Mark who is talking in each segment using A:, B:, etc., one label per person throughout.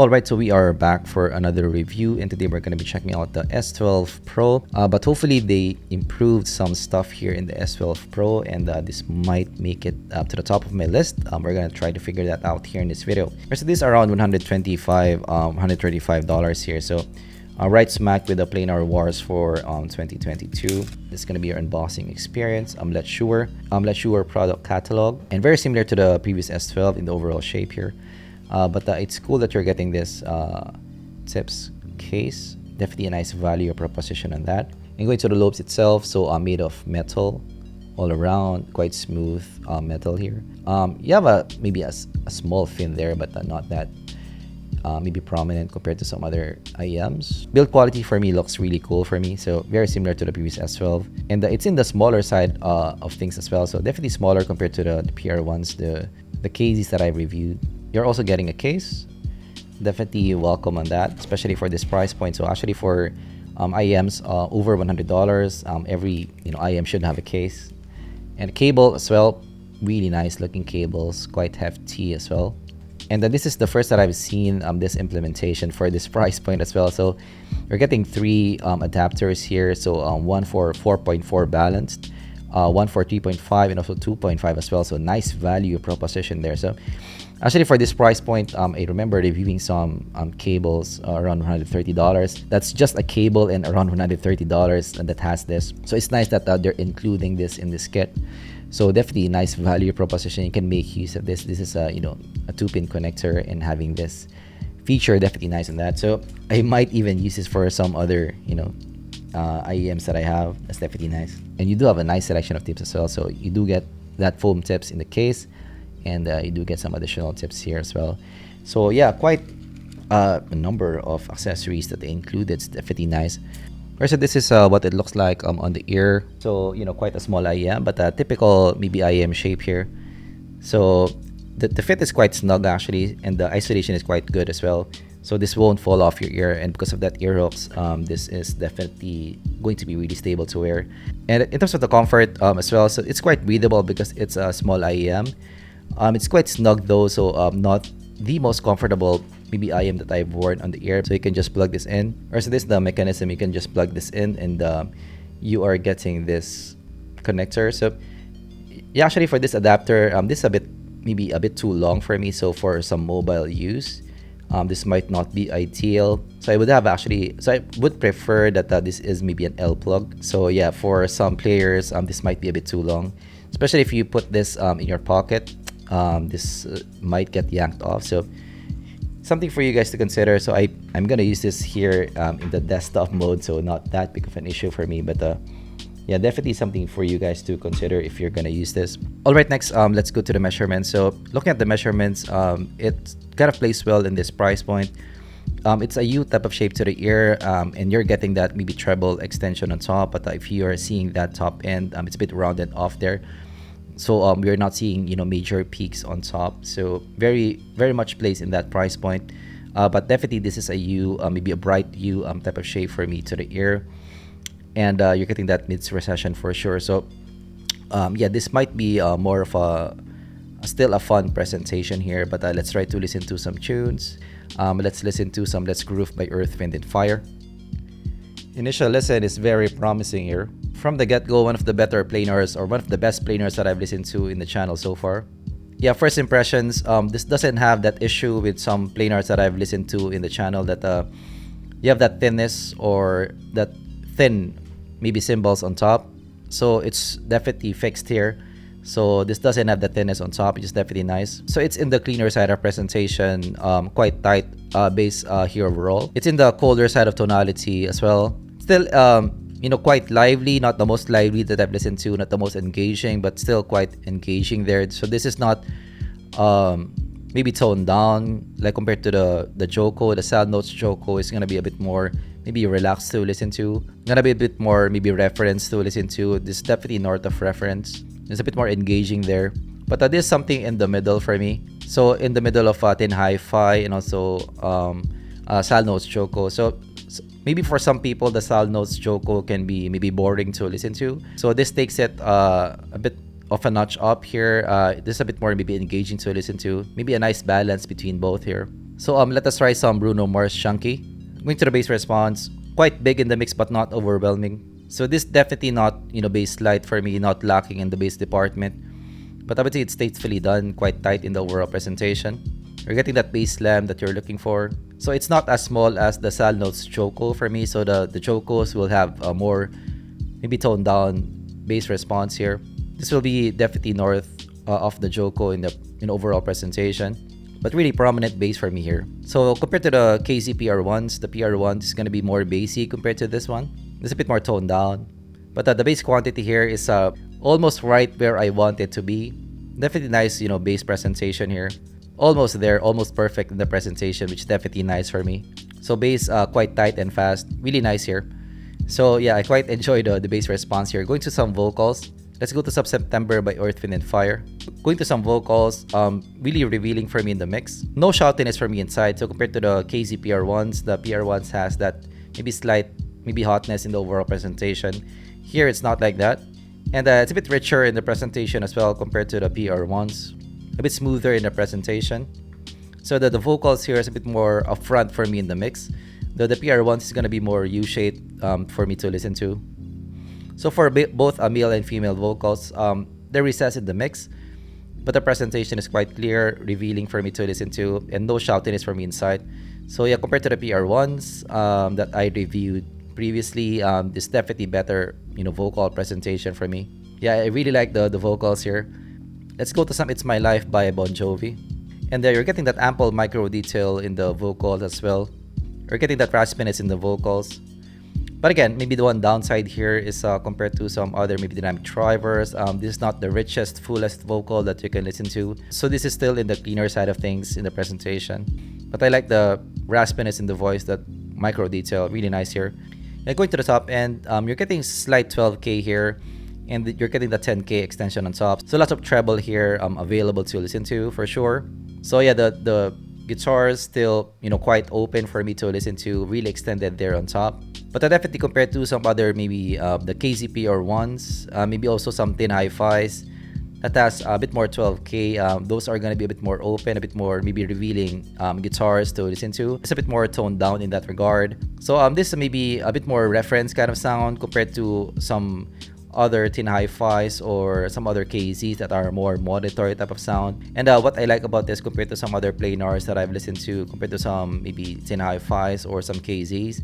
A: Alright, so we are back for another review, and today we're going to be checking out the S12 Pro, but hopefully they improved some stuff here in the S12 Pro, and this might make it up to the top of my list. We're going to try to figure that out here in this video. So this is around $135 here, so right smack with the Planar Wars for 2022. This is going to be your unboxing experience. Letshuoer product catalog, and very similar to the previous S12 in the overall shape here. But it's cool that you're getting this tips case. Definitely a nice value proposition on that. And going to the lobes itself, so made of metal all around, quite smooth metal here. You have maybe a small fin there, but not that maybe prominent compared to some other IEMs. Build quality for me looks really cool for me, so very similar to the previous S12. And it's in the smaller side of things as well, so definitely smaller compared to the PR ones, the cases that I've reviewed. You're also getting a case. Definitely welcome on that, especially for this price point. So actually for IEMs over $100, every IEM should have a case. And a cable as well, really nice looking cables, quite hefty as well. And this is the first that I've seen this implementation for this price point as well. So you're getting 3 adapters here. So one for 4.4 balanced, one for 3.5, and also 2.5 as well. So nice value proposition there. So actually for this price point, I remember reviewing some cables around $130. That's just a cable and around $130 and that has this. So it's nice that they're including this in this kit. So definitely a nice value proposition. You can make use of this. This is a 2-pin connector, and having this feature definitely nice on that. So I might even use this for some other IEMs that I have. That's definitely nice. And you do have a nice selection of tips as well. So you do get that foam tips in the case, and you do get some additional tips here as well. So yeah, quite a number of accessories that they included. It's definitely nice. So this is what it looks like on the ear. So quite a small IEM, but a typical maybe IEM shape here. So the fit is quite snug actually, and the isolation is quite good as well. So this won't fall off your ear, and because of that ear hooks, this is definitely going to be really stable to wear. And in terms of the comfort as well, so it's quite breathable because it's a small IEM. It's quite snug though, so not the most comfortable maybe IEM that I've worn on the ear. So you can just plug this in, or so this is the mechanism. You can just plug this in, and you are getting this connector. So yeah, actually for this adapter, this is maybe a bit too long for me. So for some mobile use, this might not be ideal. So I would prefer that this is maybe an L plug. So yeah, for some players, this might be a bit too long, especially if you put this in your pocket. This might get yanked off, so something for you guys to consider. So I'm gonna use this here in the desktop mode, so not that big of an issue for me, but yeah, definitely something for you guys to consider if you're gonna use this. All right, next let's go to the measurements. So looking at the measurements, it kind of plays well in this price point. It's a U type of shape to the ear, and you're getting that maybe treble extension on top, but if you are seeing that top end, it's a bit rounded off there. So we're not seeing major peaks on top. So very much plays in that price point. But definitely this is a U, maybe a bright U type of shape for me to the ear, and you're getting that mid recession for sure. So yeah, this might be more of still a fun presentation here. But let's try to listen to some tunes. Let's listen to some Let's Groove by Earth, Wind & Fire. Initial listen is very promising here. From the get-go, one of the better planars, or one of the best planars that I've listened to in the channel so far. Yeah, first impressions, this doesn't have that issue with some planars that I've listened to in the channel, that you have that thinness or that thin maybe cymbals on top. So it's definitely fixed here. So this doesn't have the thinness on top, which is definitely nice. So it's in the cleaner side of presentation, quite tight bass here overall. It's in the colder side of tonality as well. Still quite lively, not the most lively that I've listened to, not the most engaging, but still quite engaging there. So this is not maybe toned down like compared to the Joko. The Sad Notes Joko is gonna be a bit more maybe relaxed to listen to, gonna be a bit more maybe reference to listen to. This is definitely north of reference. It's a bit more engaging there, but there's something in the middle for me. So in the middle of Tin Hi-Fi and also Sad Notes Joko. So maybe for some people, the Sad Notes Joko can be maybe boring to listen to. So this takes it a bit of a notch up here. This is a bit more maybe engaging to listen to. Maybe a nice balance between both here. So let us try some Bruno Mars Chunky. Going to the bass response, quite big in the mix but not overwhelming. So this definitely not, bass light for me, not lacking in the bass department. But I would say it's tastefully done, quite tight in the overall presentation. You're getting that bass slam that you're looking for. So it's not as small as the Sal Notes Choco for me. So the Chocos will have a more maybe toned down bass response here. This will be definitely north of the Choco in the overall presentation. But really prominent bass for me here. So compared to the KZ PR1s, the PR1 is going to be more bassy compared to this one. It's a bit more toned down. But the bass quantity here is almost right where I want it to be. Definitely nice, bass presentation here. Almost there, almost perfect in the presentation, which is definitely nice for me. So bass quite tight and fast. Really nice here. So yeah, I quite enjoy the bass response here. Going to some vocals. Let's go to September by Earth, Wind & Fire. Going to some vocals, really revealing for me in the mix. No shoutiness for me inside. So compared to the KZ PR1s, the PR1s has that maybe slight, maybe hotness in the overall presentation. Here, it's not like that. And it's a bit richer in the presentation as well compared to the PR1s. A bit smoother in the presentation. So the vocals here is a bit more upfront for me in the mix. The PR1s is going to be more U-shaped for me to listen to. So for both male and female vocals, they're recessed in the mix, but the presentation is quite clear, revealing for me to listen to, and no shoutiness for me inside. So yeah, compared to the PR1s that I reviewed previously, this definitely better, vocal presentation for me. Yeah, I really like the vocals here. Let's go to some It's My Life by Bon Jovi. And there you're getting that ample micro detail in the vocals as well. You're getting that raspiness in the vocals. But again, maybe the one downside here is compared to some other maybe dynamic drivers, this is not the richest, fullest vocal that you can listen to. So this is still in the cleaner side of things in the presentation. But I like the raspiness in the voice, that micro detail, really nice here. And going to the top end, you're getting slight 12K here, and you're getting the 10K extension on top. So lots of treble here available to listen to for sure. So yeah, the guitars still, quite open for me to listen to, really extended there on top. But I definitely compared to some other maybe the KZP or ones, maybe also some thin hi-fis that has a bit more 12K. Those are going to be a bit more open, a bit more maybe revealing guitars to listen to. It's a bit more toned down in that regard. So this may be a bit more reference kind of sound compared to some other thin hi-fis or some other KZs that are more monitory type of sound. And what I like about this compared to some other planars that I've listened to, compared to some maybe thin hi-fis or some KZs,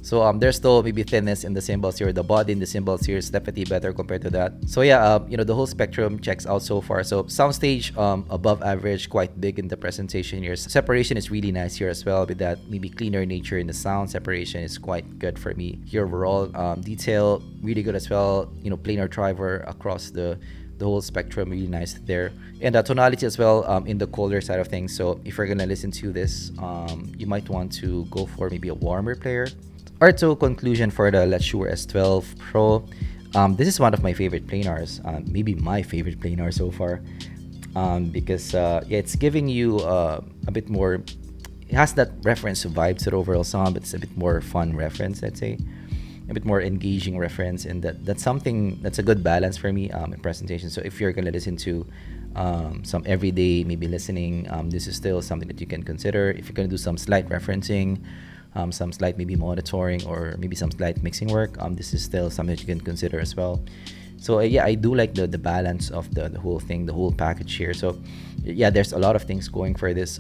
A: so there's still maybe thinness in the cymbals here. The body in the cymbals here is definitely better compared to that. So yeah, the whole spectrum checks out so far. So soundstage above average, quite big in the presentation here. Separation is really nice here as well, with that maybe cleaner nature in the sound. Separation is quite good for me here overall. Detail really good as well. Planar driver across the whole spectrum, really nice there. And tonality as well in the colder side of things. So if you're gonna listen to this, you might want to go for maybe a warmer player. Alright, so conclusion for the Letshuoer S12 Pro. This is one of my favorite planars, maybe my favorite planar so far, because it's giving you a bit more. It has that reference vibe to the overall sound, but it's a bit more fun reference, let's say, a bit more engaging reference, and that's something that's a good balance for me in presentation. So if you're gonna listen to some everyday maybe listening, this is still something that you can consider. If you're gonna do some slight referencing, some slight maybe monitoring, or maybe some slight mixing work, this is still something that you can consider as well. So yeah, I do like the balance of the whole thing, the whole package here. So yeah, there's a lot of things going for this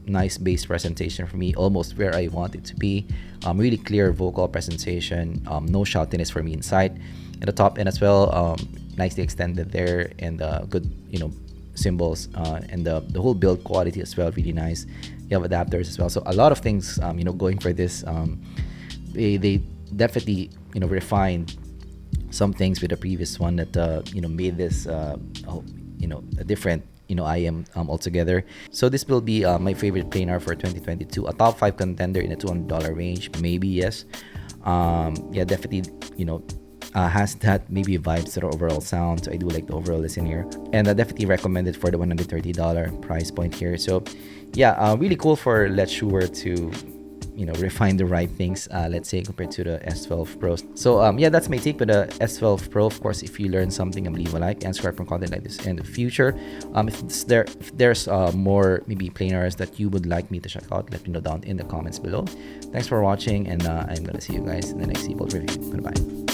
A: nice bass presentation for me, almost where I want it to be. Really clear vocal presentation, no shoutiness for me inside. At the top end as well, nicely extended there, and good cymbals, and the whole build quality as well, really nice. You have adapters as well, so a lot of things going for this. They definitely refined some things with the previous one that made this a different IM altogether. So this will be my favorite planar for 2022, a top 5 contender in the $200 range, maybe. Yes, yeah, definitely has that maybe vibes to the overall sound. So I do like the overall listen here, and I definitely recommend it for the $130 price point here. So yeah, really cool for Letshuoer to refine the right things, let's say, compared to the S12 Pro. So yeah, that's my take with the S12 Pro. Of course, if you learn something, leave a like and subscribe for content like this in the future. If there's more maybe planars that you would like me to check out, let me know down in the comments below. Thanks for watching, and I'm gonna see you guys in the next zpolt review. Goodbye.